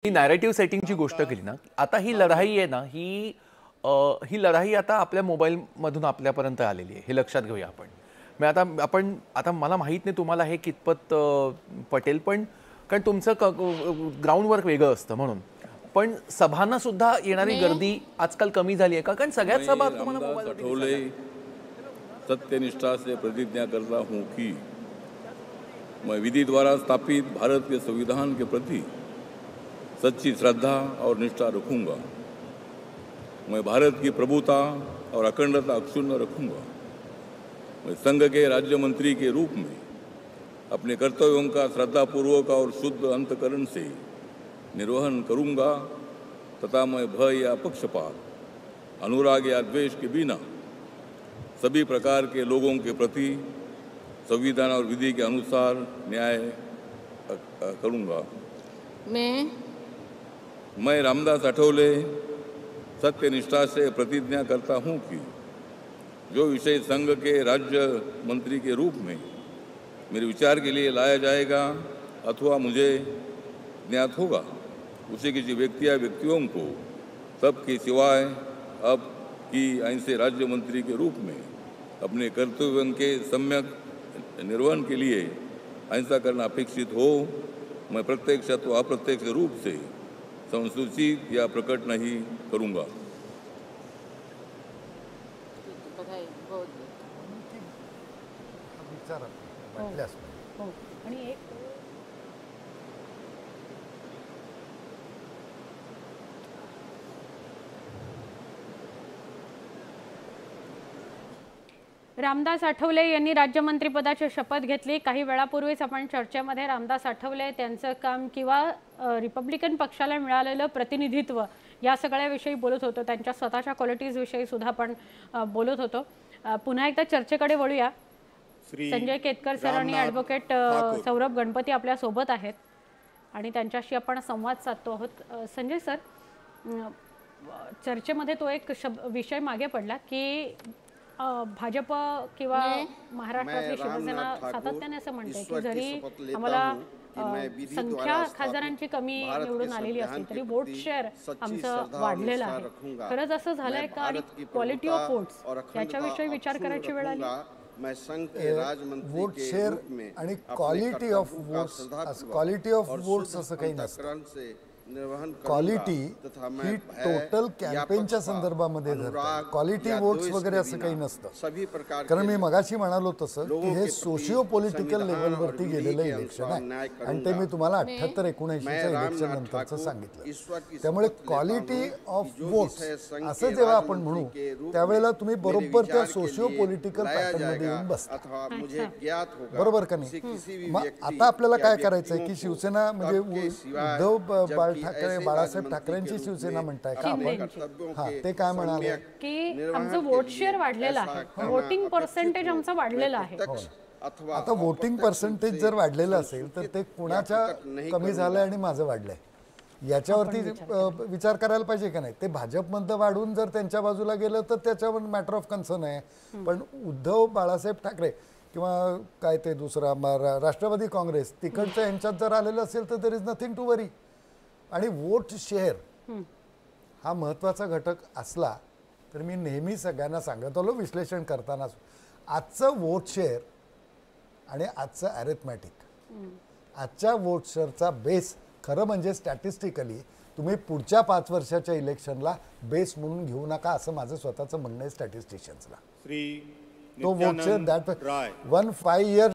ही narrative सेटिंगची गोष्ट केली ना, आता ही लढाई आहे ना, ही लढाई आता आपल्या मोबाईलमधून आपल्यापर्यंत आलेली आहे. हे लक्षात घेऊया आपण. मग आता मला माहीत नाही तुम्हाला हे कितपत पटेल, पण कारण तुमचं ग्राउंड वर्क वेगळं असतं म्हणून. पण सभांना सुद्धा येणारी गर्दी आजकाल कमी झाली आहे का? कारण सगळ्याच सभा तुम्हाला मोबाईल. सत्यनिष्ठा से प्रतिज्ञा करता हूँ कि मैं विधि द्वारा स्थापित भारत के संविधान के प्रति सच्ची श्रद्धा और निष्ठा रखूंगा। मैं भारत की प्रभुता और अखंडता अक्षुण्ण रखूंगा। मैं संघ के राज्य मंत्री के रूप में अपने कर्तव्यों का श्रद्धापूर्वक और शुद्ध अंतकरण से निर्वहन करूंगा तथा मैं भय या पक्षपात, अनुराग या द्वेष के बिना सभी प्रकार के लोगों के प्रति संविधान और विधि के अनुसार न्याय करूंगा। मैं रामदास आठवले सत्यनिष्ठा से प्रतिज्ञा करता हूं कि जो विषय संघ के राज्य मंत्री के रूप में मेरे विचार के लिए लाया जाएगा अथवा मुझे ज्ञात होगा, उसे किसी व्यक्ति या व्यक्तियों को सबके सिवाय अब की ऐसे राज्य मंत्री के रूप में अपने कर्तव्यों के सम्यक निर्वहन के लिए ऐसा करना अपेक्षित हो, मैं प्रत्यक्ष अथवा अप्रत्यक्ष रूप से संसूचित या प्रकट नहीं करूंगा। रामदास आठवले यांनी राज्यमंत्रीपदाची शपथ घेतली। काही वेळापूर्वीच आपण चर्चेमध्ये रामदास आठवले त्यांचं काम किंवा रिपब्लिकन पक्षाला मिळालेलं प्रतिनिधित्व या सगळ्याविषयी बोलत होतो, त्यांच्या स्वतःच्या क्वालिटीज विषयी सुद्धा आपण बोलत होतो। पुन्हा एकदा चर्चेकडे वळूया। संजय केतकर सर आणि ॲडव्होकेट सौरभ गणपती आपल्या सोबत आहेत आणि त्यांच्याशी आपण संवाद साधतो आहोत। संजय सर, चर्चेमध्ये तो एक विषय मागे पडला की भाजप किंवा महाराष्ट्रातली शिवसेना सातत्याने असं म्हणते की जरी आम्हाला संख्या खासदारांची कमी निवडून आलेली असली तरी वोट शेअर आमचं वाढलेलं आहे। खरंच असं झालंय का आणि क्वालिटी ऑफ वोट्स याच्याविषयी विचार करायची वेळ आली? वोट शेअर आणि क्वालिटी ऑफ वोट्स असं काही नसतं। क्वालिटी ही टोटल कॅम्पेनच्या संदर्भामध्ये क्वालिटी वोट्स वगैरे असं काही नसतं। कारण मी मगाशी म्हणालो तसं की हे सोशिओ पॉलिटिकल लेवलवरती गेलेलं इलेक्शन आहे आणि ते मी तुम्हाला 78-79च्या इलेक्शन नंतरचं सांगितलं। त्यामुळे क्वालिटी ऑफ वोट्स असं जेव्हा आपण म्हणू त्यावेळेला तुम्ही बरोबर त्या सोशिओ पॉलिटिकल पॅटर्नमध्ये येऊन बसता, बरोबर का नाही? मग आता आपल्याला काय करायचंय की शिवसेना म्हणजे उद्धव ठाकरे बाळासाहेब ठाकरेंची शिवसेना म्हणताय का आपण? हा, ते काय म्हणाले की आमचं वोट शेअर वाढलेलं आहे, वोटिंग पर्सेंटेज आमचं वाढलेलं आहे। आता वोटिंग पर्सेंटेज जर वाढलेलं असेल तर ते कुणाच्या कमी झालंय आणि माझं वाढलंय याच्यावरती विचार करायला पाहिजे का नाही? ते भाजपमधलं वाढून जर त्यांच्या बाजूला गेलं तर त्याच्यावर मॅटर ऑफ कन्सर्न आहे। पण उद्धव बाळासाहेब ठाकरे किंवा काय ते दुसरा राष्ट्रवादी काँग्रेस तिकडच्या यांच्यात जर आलेलं असेल तर देयर इज नथिंग टू वरी। आणि वोट शेअर हा महत्त्वाचा घटक असला तर मी नेहमी सगळ्यांना सांगत आलो विश्लेषण करताना, आजचं वोट शेअर आणि आजचं अरिथमॅटिक, आजच्या वोट शेअरचा बेस खरं म्हणजे स्टॅटिस्टिकली तुम्ही पुढच्या 5 वर्षाच्या इलेक्शनला बेस म्हणून घेऊ नका असं माझं स्वतःचं म्हणणं आहे स्टॅटिस्टिशियन्सला। तो वोट शेअर दॅट 1 5 year